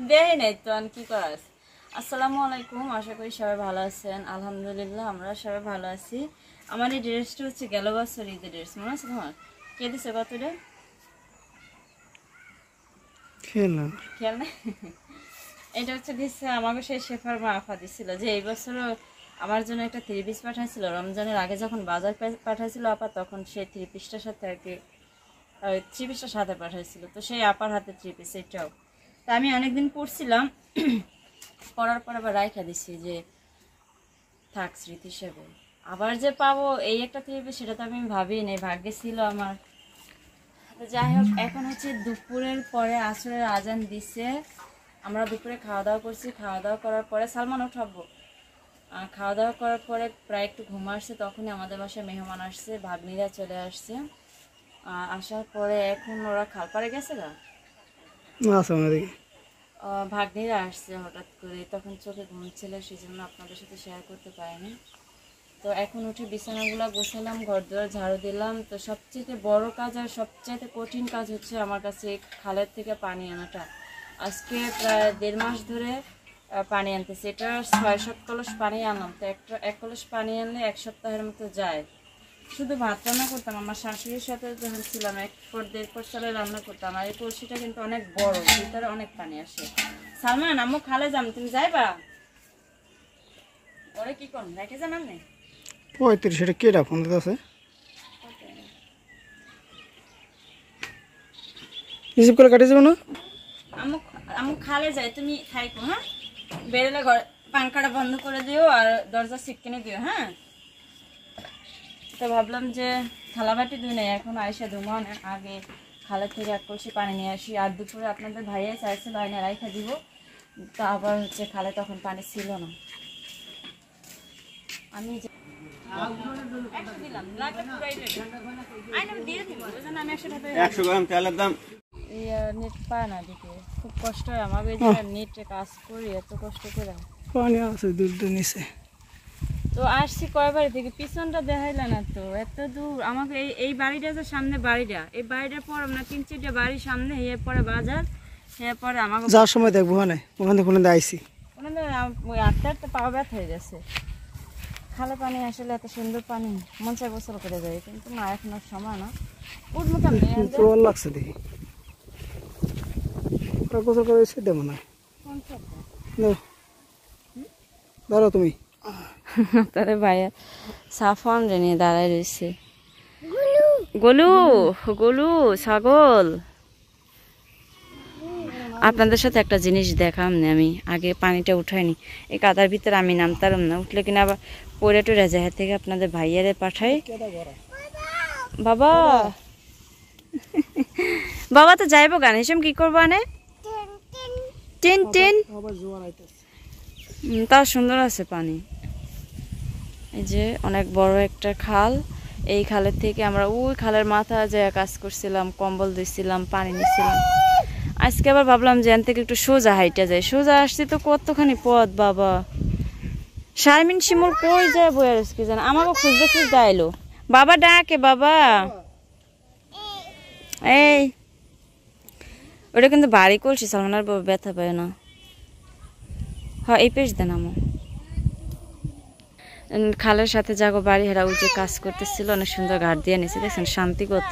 দেই নাই তো আর কি করার আছে। আসসালামু আলাইকুম, আশা করি সবাই ভালো আছেন। আলহামদুলিল্লাহ আমরা সবাই ভালো আছি। আমার এই ড্রেসটা হচ্ছে গেল বছর ঈদের ড্রেস, মনে আছে তোমার? কে দিছে কতটা খেয়াল না? এটা হচ্ছে দিচ্ছে আমাকে সেই শেফার মা আফা দিছিল, যে এই বছরও আমার জন্য একটা 3 পিস পাঠাইছিল। রমজানের আগে যখন বাজার পাঠাইছিল আপা, তখন সেই 3 পিসটার সাথে আর কি 3 পিসটার সাথে পাঠাইছিল। তো সেই আপার হাতে 3 পিস এটাও। তা আমি অনেকদিন পড়ছিলাম, পড়ার পর আবার রাইখা দিছি যে থাক স্মৃতি হিসেবে। আবার যে পাবো এই একটা 3 পিস, সেটা তো আমি ভাবি নাই, ভাগ্যে ছিল আমার। তো যাই হোক, এখন হচ্ছে দুপুরের পরে আসরের আজান দিছে। আমরা দুপুরে খাওয়া দাওয়া করছি। খাওয়া দাওয়া করার পরে সালমান উঠাবো। খাওয়া দাওয়া করার পরে প্রায় একটু ঘুম আসছে, তখনই আমাদের বাসায় মেহমান আসছে, ভাগ্নিরা চলে আসছে। আসার পরে এখন ওরা খালপাড়ে গেছে গা, ভাগ্নিরা আসছে হঠাৎ করে, তখন চোখে ঘুম ছিল, সেই জন্য আপনাদের সাথে শেয়ার করতে পারিনি। তো এখন উঠে বিছানাগুলো গোছালাম, ঘর দুয়ার ঝাড়ু দিলাম। তো সবচেয়ে বড় কাজ আর সবচেয়ে কঠিন কাজ হচ্ছে আমার কাছে খালের থেকে পানি আনাটা। আজকে প্রায় 1.5 মাস ধরে পানি আনতেছি। এটা 6-7 কলস পানি আনলাম। তো এক কলস পানি আনলে 1 সপ্তাহের মতো যায়। শুধু ভাত রান্না করতাম, আমার শাশুড়ির সাথে যখন ছিলাম 1-1.5 পট চালে রান্না করতাম। আর এই কলসিটা কিন্তু অনেক বড়, ভিতরে অনেক পানি আসে। সালমান আম্মু খালে যাম, তুমি যাইবা? ওরে কি করুন, রেখে যান আপনি 35 এটা কেডা ফোন দিতেছে? রিসিভ করে কাটে যাবো না? আমি খালে যাই, তুমি থাইকো। হ্যাঁ, বেরোলে ঘর পাঙ্খাটা বন্ধ করে দিও আর দরজা সিটকেনে দিও। হ্যাঁ, তো ভাবলাম যে থালাবাটি ধুই নাই, এখন আয়সা ধুমান আগে খালের থেকে 1 কলসি পানি নিয়ে আসি। আর দুপুরে আপনাদের ভাইয়া চাইছিল আয়না রাইখা দিব, তা আবার হচ্ছে খালে তখন পানি ছিল না। আমি নেট পায় না দিকে, খুব কষ্ট হয় আমাকে নেটে কাজ করি, এত কষ্ট করে। পানি আছে দূর দূর নিচে। তো আসছি কয়বার থেকে, পিছনটা দেখাইলে না তো, এত দূর। আমাকে এই বাড়িটা যে সামনে বাড়িটা, এই বাড়িটার পর আমরা 3-4টা বাড়ির সামনে, এরপরে বাজার, এরপরে আমাকে যাওয়ার সময় দেখবো ওখানে কোনো আইসি ওই আটটা পা ব্যথা হয়ে গেছে। খালে পানি আসলে এত সুন্দর পানি, মন চাই গোসল করে যায়, কিন্তু না এখনো সময় না। উঠবো জল লাগছে দেখি, গোসল করে এসে দেবো না। ধরো তুমি। তারে ভাইয়া সাফন রে নিয়ে দাঁড়ায় রয়েছে। গোলু গোলু ছাগল। আপনাদের সাথে একটা জিনিস দেখাম না, আমি আগে পানিটা উঠাইনি, এই কাদার ভিতরে আমি নামতাম না, উঠলে কিনা আবার পড়ে টরে যায় থেকে আপনাদের ভাইয়ারে পাঠাই। বাবা বাবা তো যাইবো গান হিসেম কি করবো আনে টেন টেন। তাও সুন্দর আছে পানি। এই যে অনেক বড় একটা খাল, এই খালের থেকে আমরা ওই খালের মাথা যায় কাজ করছিলাম, কম্বল দিচ্ছিলাম, পানি নিচ্ছিলাম। আজকে আবার ভাবলাম যে এন থেকে একটু সোজা হাইটা যায়, সোজা আসছি তো কতখানি পথ বাবা। শারমিন শিমুল কই যায় বইয়ার কি জানে, আমাকে খুঁজতে খুঁজতে আইলো। বাবা ডাকে, বাবা এই। ওটা কিন্তু বাড়ি করছি, সালমানের ব্যথা পায় না। হ্যাঁ এই পেশ দেন আমো। খালের সাথে যাগো বাড়ি, হেরা ওই যে কাজ করতেছিল, অনেক সুন্দর ঘাট দিয়ে নিছে, দেখছেন শান্তি কত।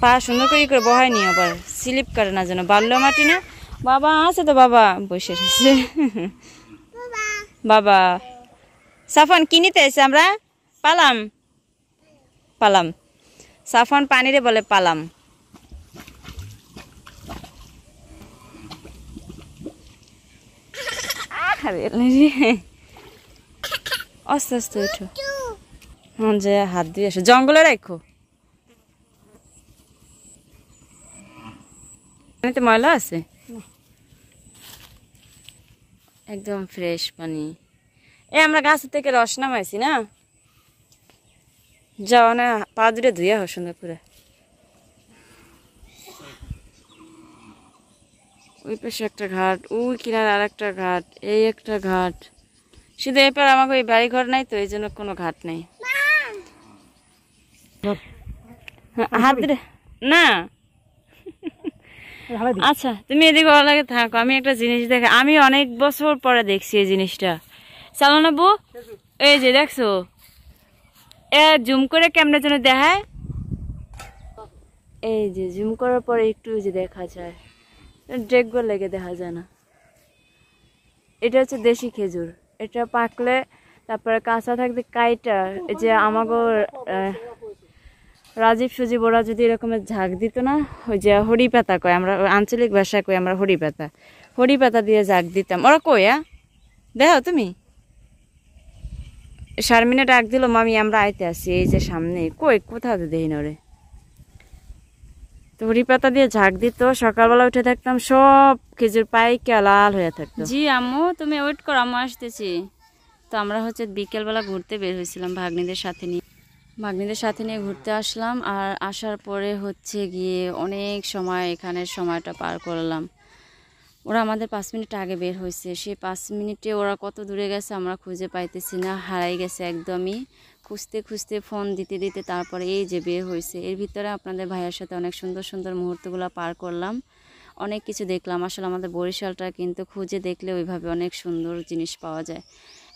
পা সুন্দর করে বহাই নি, আবার স্লিপ করে না যেন, বাল্য মাটি না। বাবা আছে তো, বাবা বসে রয়েছে। বাবা সাফন কি নিতে এসে আমরা? পালাম পালাম, সাফন পানিরে বলে পালাম। আস্তে আস্তে উঠো, হ্যাঁ যে হাত দিয়ে আসো, জঙ্গলে রাখো, পানিতে ময়লা আছে, একদম ফ্রেশ পানি। আমরা গাছ থেকে রস নামাইছি না, যাও না পা দুটো ধুয়ে হোক সুন্দর করে। ওই পাশে একটা ঘাট, ওই কিনারে আর একটা ঘাট, এই একটা ঘাট। শুধু এরপর আমাকে ওই বাড়ি ঘর নাই তো, এই জন্য কোনো ঘাট নেই। হাত দিলে না। হালাই দি আচ্ছা তুমি এদিকে ভালো লাগে থাকো, আমি একটা জিনিস দেখে আমি অনেক বছর পরে দেখছি এই জিনিসটা। চালো না বউ, এই যে দেখছো এ জুম করে কেমনে যেন দেখায়, এই যে জুম করার পরে একটু যে দেখা যায়, ড্রেগগুলো লেগে দেখা যায় না। এটা হচ্ছে দেশি খেজুর, এটা পাকলে তারপরে কাঁচা থাকতে কাইটা, এই যে আমাগো রাজীব সুজীব ওরা যদি এরকমের ঝাঁক দিত না, ওই যে হরি পাতা কয়, আমরা আঞ্চলিক ভাষায় কই আমরা হরি পাতা দিয়ে ঝাঁক দিতাম। ওরা কই দেখো তুমি, শারমিনে ডাক দিল মামি আমরা আইতে আসি, এই যে সামনে কই কোথাও দেখি না ওরে। তো হরি পাতা দিয়ে ঝাঁক দিত, সকালবেলা উঠে দেখতাম সব খেজুর পাইকা লাল হয়ে থাকতো। জি আম্মু তুমি ওয়েট করো, আম্মু আসতেছি। তো আমরা হচ্ছে বিকেলবেলা ঘুরতে বের হয়েছিলাম ভাগ্নিদের সাথে নিয়ে ঘুরতে আসলাম। আর আসার পরে হচ্ছে গিয়ে অনেক সময় এখানে সময়টা পার করলাম। ওরা আমাদের 5 মিনিট আগে বের হয়েছে, সেই 5 মিনিটে ওরা কত দূরে গেছে আমরা খুঁজে পাইতেছি না, হারাই গেছে একদমই। খুঁজতে ফোন দিতে তারপরে এই যে বের হয়েছে। এর ভিতরে আপনাদের ভাইয়ের সাথে অনেক সুন্দর সুন্দর মুহূর্তগুলো পার করলাম, অনেক কিছু দেখলাম। আসলে আমাদের বরিশালটা কিন্তু খুঁজে দেখলে ওইভাবে অনেক সুন্দর জিনিস পাওয়া যায়।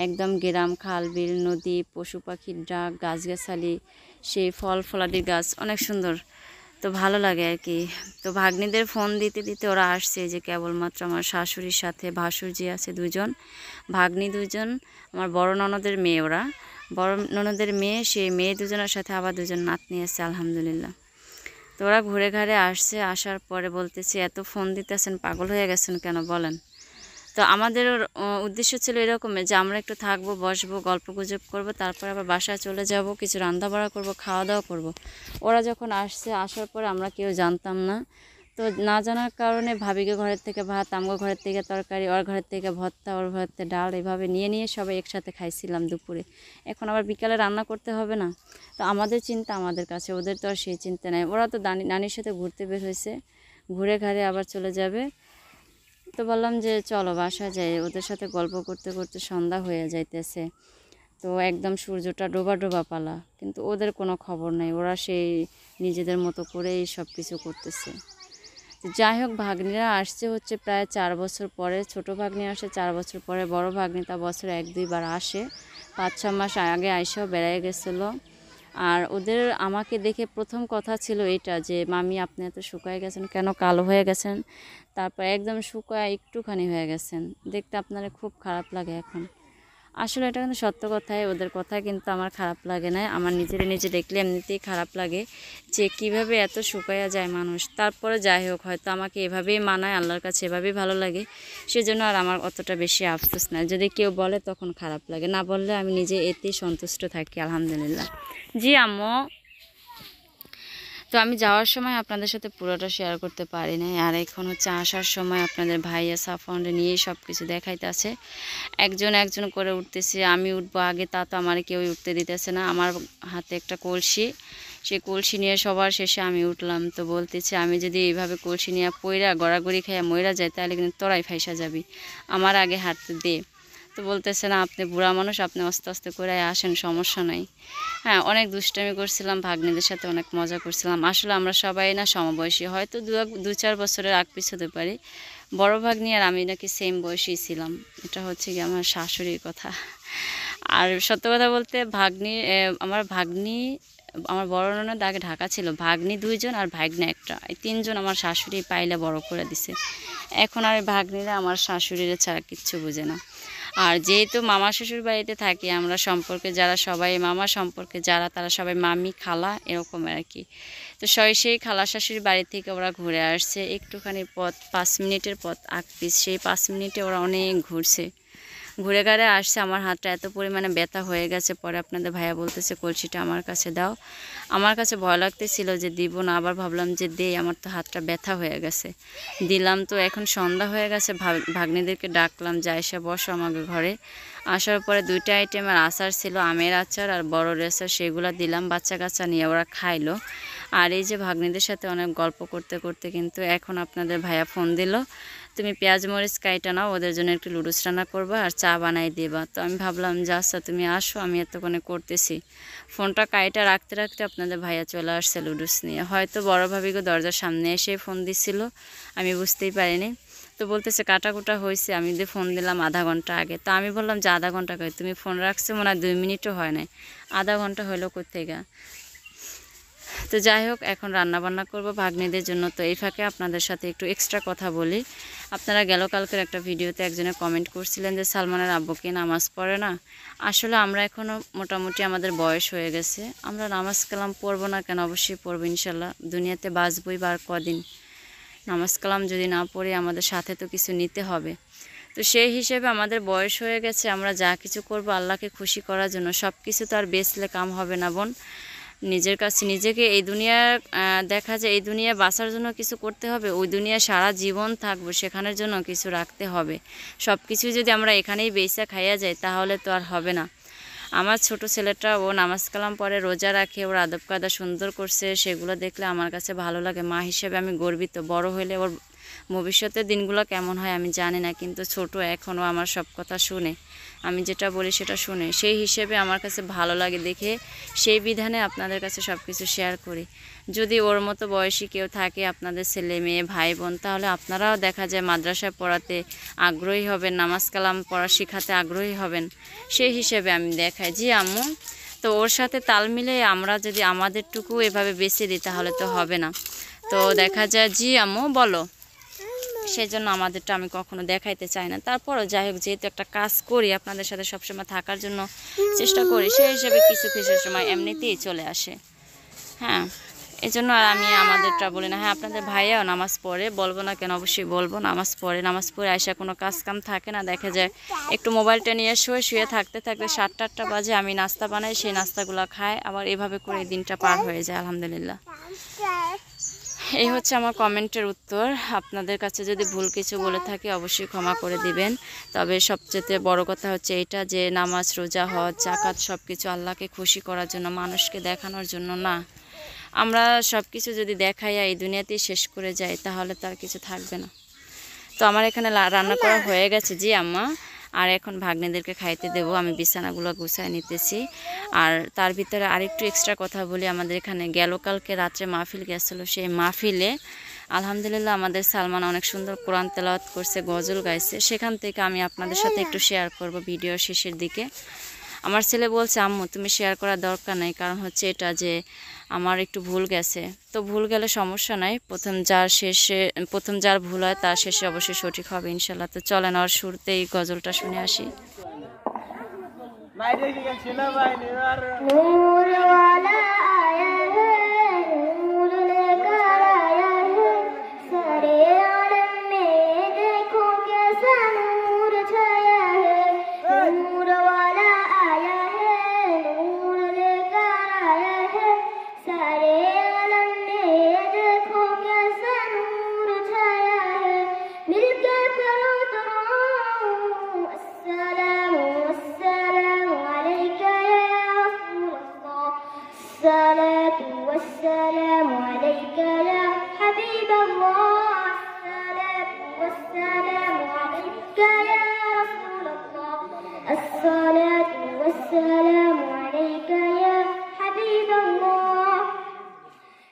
একদম গ্রাম, খাল বিল, নদী, পশু পাখির ডাক, গাছগাছালি, সেই ফল ফলাদির গাছ, অনেক সুন্দর। তো ভালো লাগে আর কি। তো ভাগ্নিদের ফোন দিতে ওরা আসছে, যে কেবলমাত্র আমার শাশুড়ির সাথে ভাসুর যে আছে দুজন, ভাগ্নি দুজন, আমার বড় ননদের মেয়ে, ওরা বড় ননদের মেয়ে, সেই মেয়ে দুজনের সাথে আবার দুজন নাতনি আছে আলহামদুলিল্লাহ। তো ওরা ঘুরে ঘাড়ে আসছে, আসার পরে বলতেছি এত ফোন দিতেছেন পাগল হয়ে গেছেন কেন বলেন। তো আমাদের উদ্দেশ্য ছিল এরকমের যে আমরা একটু থাকবো, বসবো, গল্প গুজব করবো, তারপর আবার বাসায় চলে যাব, কিছু রান্না বাড়া করবো, খাওয়া দাওয়া করব। ওরা যখন আসছে, আসার পরে আমরা কেউ জানতাম না। তো না জানার কারণে ভাবিকে ঘরের থেকে ভাত, আমগো ঘরের থেকে তরকারি, ওর ঘরের থেকে ভর্তা, ওর ঘরের থেকে ডাল, এভাবে নিয়ে সবাই একসাথে খাইছিলাম দুপুরে। এখন আবার বিকালে রান্না করতে হবে না। তো আমাদের চিন্তা আমাদের কাছে, ওদের তো আর সেই চিন্তা নেই। ওরা তো নানির সাথে ঘুরতে বের হয়েছে, ঘুরে ঘাড়ে আবার চলে যাবে। তো বললাম যে চলো বাসা যাই, ওদের সাথে গল্প করতে করতে সন্ধ্যা হয়ে যাইতেছে। তো একদম সূর্যটা ডোবা পালা, কিন্তু ওদের কোনো খবর নেই, ওরা সেই নিজেদের মতো করেই সব কিছু করতেছে। তো যাই হোক, ভাগ্নিরা আসছে হচ্ছে প্রায় 4 বছর পরে। ছোট ভাগ্নি আসে 4 বছর পরে, বড় ভাগ্নি তা বছরে 1-2 বার আসে। 5-6 মাস আগে আইসাও বেড়াই গেছিলো। আর ওদের আমাকে দেখে প্রথম কথা ছিল এটা যে মামি আপনি এত শুকায় গেছেন কেন, কালো হয়ে গেছেন, তারপর একদম শুকায় একটুখানি হয়ে গেছেন, দেখতে আপনার খুব খারাপ লাগে এখন। আসলে এটা কিন্তু সত্য কথাই, ওদের কথা কিন্তু আমার খারাপ লাগে না, আমার নিজে দেখলে এমনিতেই খারাপ লাগে যে কিভাবে এত শুকায়া যায় মানুষ। তারপরে যাই হোক, হয়তো আমাকে এভাবেই মানায়, আল্লাহর কাছে এভাবেই ভালো লাগে, সেজন্য আর আমার অতটা বেশি আফসোস না। যদি কেউ বলে তখন খারাপ লাগে, না বললে আমি নিজে এতেই সন্তুষ্ট থাকি আলহামদুলিল্লাহ। জি আম্মু। তো আমি যাওয়ার সময় আপনাদের সাথে পুরোটা শেয়ার করতে পারি নাই, আর এখন হচ্ছে আসার সময় আপনাদের ভাইয়া সাফনরে নিয়েই সব কিছু দেখাইতেছে। একজন করে উঠতেছে, আমি উঠবো আগে, তা তো আমার কেউই উঠতে দিতেছে না। আমার হাতে একটা কলসি, সেই কলসি নিয়ে সবার শেষে আমি উঠলাম। তো বলতেছে আমি যদি এইভাবে কলসি নিয়ে পইরা গড়াগড়ি খাইয়া মইরা যাই, তাহলে কিন্তু তোরাই ফাইসা যাবি, আমার আগে হাঁটতে দে। তো বলতেছে না আপনি বুড়া মানুষ, আপনি আস্তে আস্তে করে আসেন, সমস্যা নাই। হ্যাঁ, অনেক দুষ্টামি করছিলাম, ভাগ্নিদের সাথে অনেক মজা করছিলাম। আসলে আমরা সবাই না সমবয়সী, হয়তো 2-4 বছরের আগ পিছ হতে পারি। বড় ভাগ্নি আর আমি নাকি সেম বয়সী ছিলাম, এটা হচ্ছে কি আমার শাশুড়ির কথা। আর সত্য কথা বলতে আমার বড় ননদ আগে ঢাকা ছিল, ভাগ্নি 2 জন আর ভাগ্নে 1টা, এই 3 জন আমার শাশুড়ি পাইলে বড় করে দিছে। এখন আর ভাগ্নিরা আমার শাশুড়িরা ছাড়া কিচ্ছু বোঝে না। আর যেহেতু মামা শ্বশুর বাড়িতে থাকি, আমরা সম্পর্কে যারা সবাই মামা সম্পর্কে যারা, তারা সবাই মামি খালা এরকম আর কি। তো সেই খালা শাশুড়ির বাড়ি থেকে ওরা ঘুরে আসছে, একটুখানি পথ 5 মিনিটের পথ আগ পিছ, সেই 5 মিনিটে ওরা অনেক ঘুরছে, ঘুরে ঘাড়ে আসছে। আমার হাতটা এত পরিমাণে ব্যথা হয়ে গেছে, পরে আপনাদের ভাইয়া বলতেছে কলসিটা আমার কাছে দাও। আমার কাছে ভয় লাগতেছিল যে দিব না, আবার ভাবলাম যে দে, আমার তো হাতটা ব্যথা হয়ে গেছে, দিলাম। তো এখন সন্ধ্যা হয়ে গেছে, ভাগ্নিদেরকে ডাকলাম যে এসে বসো আমাকে ঘরে। আসার পরে 2টা আইটেমের আচার ছিল, আমের আচার আর বড়ের আচার, সেগুলো দিলাম, বাচ্চা কাচ্চা নিয়ে ওরা খাইলো। আর এই যে ভাগ্নিদের সাথে অনেক গল্প করতে করতে কিন্তু এখন আপনাদের ভাইয়া ফোন দিল। তুমি পেঁয়াজ মরিচ কাইটা নাও, ওদের জন্য একটু লুডুস রান্না করবা আর চা বানাই দেবা। তো আমি ভাবলাম যে আচ্ছা তুমি আসো, আমি এতক্ষণে করতেছি। ফোনটা কাইটা রাখতে রাখতে আপনাদের ভাইয়া চলে আসছে লুডুস নিয়ে। হয়তো বড় ভাবিকে দরজার সামনে এসে ফোন দিছিল, আমি বুঝতেই পারিনি। তো বলতেছে কাটাকুটা হয়েছে, আমি দিয়ে ফোন দিলাম আধা ঘন্টা আগে। তো আমি বললাম যে আধা ঘন্টা কই, তুমি ফোন রাখছো মনে হয় 2 মিনিটও হয় নাই, আধা ঘন্টা হইলো কোত্থেকে। তো যাই হোক, এখন রান্না বান্না করব ভাগ্নিদের জন্য। তো এই ফাঁকে আপনাদের সাথে একটু এক্সট্রা কথা বলি। আপনারা গেল কালকের একটা ভিডিওতে একজনে কমেন্ট করছিলেন যে সালমানের আব্বুকে নামাজ পড়ে না। আসলে আমরা এখনও মোটামুটি আমাদের বয়স হয়ে গেছে, আমরা নামাজ কালাম পড়বো না কেন? অবশ্যই পড়বো ইনশাল্লাহ। দুনিয়াতে বাঁচবই বা আর কদিন, নামাজ কালাম যদি না পড়ে আমাদের সাথে তো কিছু নিতে হবে। তো সেই হিসেবে আমাদের বয়স হয়ে গেছে, আমরা যা কিছু করব আল্লাহকে খুশি করার জন্য। সব কিছু তো আর বেচলে কাম হবে না বোন। নিজের কাছে নিজেকে এই দুনিয়ার দেখা যায় এই দুনিয়া বাঁচার জন্য কিছু করতে হবে, ওই দুনিয়া সারা জীবন থাকবো সেখানের জন্য কিছু রাখতে হবে। সব কিছু যদি আমরা এখানেই বেচা খাইয়া যাই তাহলে তো আর হবে না। আমার ছোট ছেলেটা ও নামাজ কালাম পরে রোজা রাখে, ওর আদব কায়দা সুন্দর করছে, সেগুলো দেখলে আমার কাছে ভালো লাগে। মা হিসেবে আমি গর্বিত। বড় হলে ওর ভবিষ্যতের দিনগুলো কেমন হয় আমি জানি না, কিন্তু ছোট এখনও আমার সব কথা শুনে, আমি যেটা বলি সেটা শুনে। সেই হিসেবে আমার কাছে ভালো লাগে দেখে, সেই বিধানে আপনাদের কাছে সব কিছু শেয়ার করি। যদি ওর মতো বয়সী কেউ থাকে আপনাদের ছেলে মেয়ে ভাই বোন, তাহলে আপনারাও দেখা যায় মাদ্রাসায় পড়াতে আগ্রহী হবেন, নামাজ কালাম পড়া শেখাতে আগ্রহী হবেন। সেই হিসেবে আমি দেখাই। জি আম্মু, তো ওর সাথে তাল মিলে আমরা যদি আমাদেরটুকু এভাবে বেছে দিই তাহলে তো হবে না। তো দেখা যায়, জি আম্মু বলো, সেই জন্য আমাদেরটা আমি কখনো দেখাইতে চাই না। তারপরও যাই হোক, যেহেতু একটা কাজ করি আপনাদের সাথে সবসময় থাকার জন্য চেষ্টা করি, সেই হিসেবে কিছু কিছু সময় এমনিতেই চলে আসে। হ্যাঁ, এই জন্য আর আমি আমাদেরটা বলি না। হ্যাঁ, আপনাদের ভাইয়াও নামাজ পড়ে, বলবো না কেন, অবশ্যই বলবো। নামাজ পড়ে, নামাজ পড়ে আইসা কোনো কাজ কাম থাকে না, দেখা যায় একটু মোবাইলটা নিয়ে শুয়ে থাকতে থাকতে 7টা-8টা বাজে। আমি নাস্তা বানাই, সেই নাস্তাগুলো খাই, আবার এভাবে করে এই দিনটা পার হয়ে যায় আলহামদুলিল্লাহ। এই হচ্ছে আমার কমেন্টের উত্তর। আপনাদের কাছে যদি ভুল কিছু বলে থাকি অবশ্যই ক্ষমা করে দিবেন। তবে সবচেয়ে বড় কথা হচ্ছে এটা যে নামাজ রোজা হজ জাকাত সব কিছু আল্লাহকে খুশি করার জন্য, মানুষকে দেখানোর জন্য না। আমরা সব কিছু যদি দেখাইয়া এই দুনিয়াতেই শেষ করে যাই তাহলে তার কিছু থাকবে না। তো আমার এখানে রান্না করা হয়ে গেছে। জি আম্মা, আর এখন ভাগ্নেদেরকে খাইতে দেবো। আমি বিছানাগুলো গুছায় নিতেছি। আর তার ভিতরে আরেকটু এক্সট্রা কথা বলি, আমাদের এখানে গেল কালকে রাত্রে মাহফিল গেছিলো। সেই মাহফিলে আলহামদুলিল্লাহ আমাদের সালমান অনেক সুন্দর কোরআন তেলাওয়াত করছে, গজল গাইছে। সেখান থেকে আমি আপনাদের সাথে একটু শেয়ার করব ভিডিও শেষের দিকে। আমার ছেলে বলছে আম্মু তুমি শেয়ার করার দরকার নাই, কারণ হচ্ছে এটা যে আমার একটু ভুল গেছে। তো ভুল গেলে সমস্যা নাই, প্রথম যার ভুল হয় তার শেষে অবশ্যই সঠিক হবে ইনশাল্লাহ। তো চলেন আর শুরুতেই গজলটা শুনে আসি। والسلام عليك يا حبيب الله، الصلاة والسلام عليك يا رسول الله، الصلاة والسلام عليك يا حبيب الله।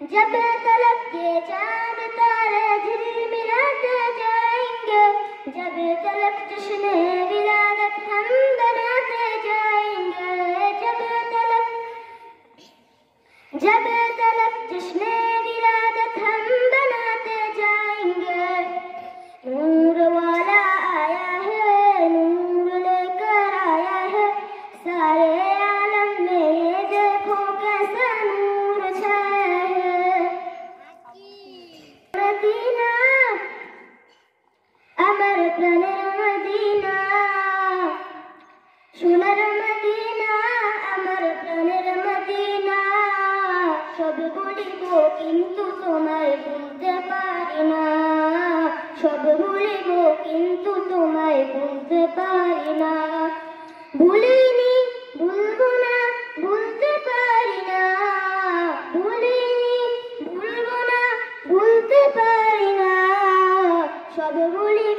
जब तलक के चांद तारे झिलमिलाते जाएंगे, जब तलक जश्न विलादत हम बनाते जाएंगे, जब तलक जश्न विलादत हम बनाते जाएंगे। नूर वाला आया है, नूर लेकर आया है, सारे आलम में ये देखो कैसा नूर छाया है। मदीना अमर प्रणय मदीना, সোনার মদিনা আমার প্রাণের মদিনা, সব ভুলিব কিন্তু তোমায় ভুলতে পারি না, সব ভুলিব কিন্তু তোমায় ভুলতে পারি না। ভুলিনি ভুলবো না ভুলতে পারি না, ভুলিনি ভুলবো না ভুলতে পারি না, সব ভুলিব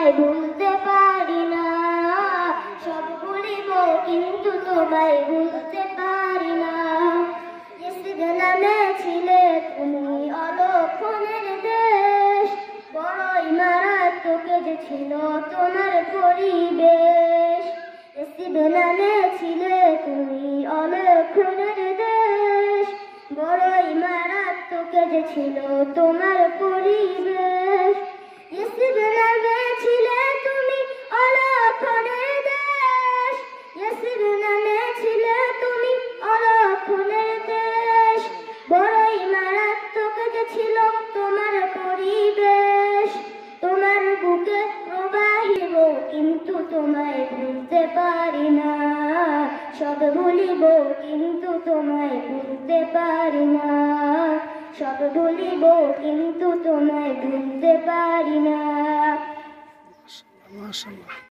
তোমায় ভুলতে পারি না, সব ভুলিব কিন্তু তোমায় ভুলতে পারি না। নামে ছিলে তুমি অলক্ষণের দেশ, বড়ই মারাত্মক যে ছিল তোমার পরিবেশ। নামে ছিলে তুমি অলক্ষণের দেশ, বড়ই মারাত্মক যে ছিল তোমার পরিবেশ। নামে ছিলে তুমি অলক্ষণের দেশ, নামে ছিলে তুমি অলক্ষণের দেশ, বড়ই মারাত্মক যে ছিল তোমার পরিবেশ। তোমার বুকে প্রবাহিব কিন্তু তোমায় ভুলতে পারি না, সব ভুলিব কিন্তু তোমায় ভুলতে পারি না, সব ভুলিব কিন্তু তোমায় ভুলতে পারি না। মাশাআল্লাহ।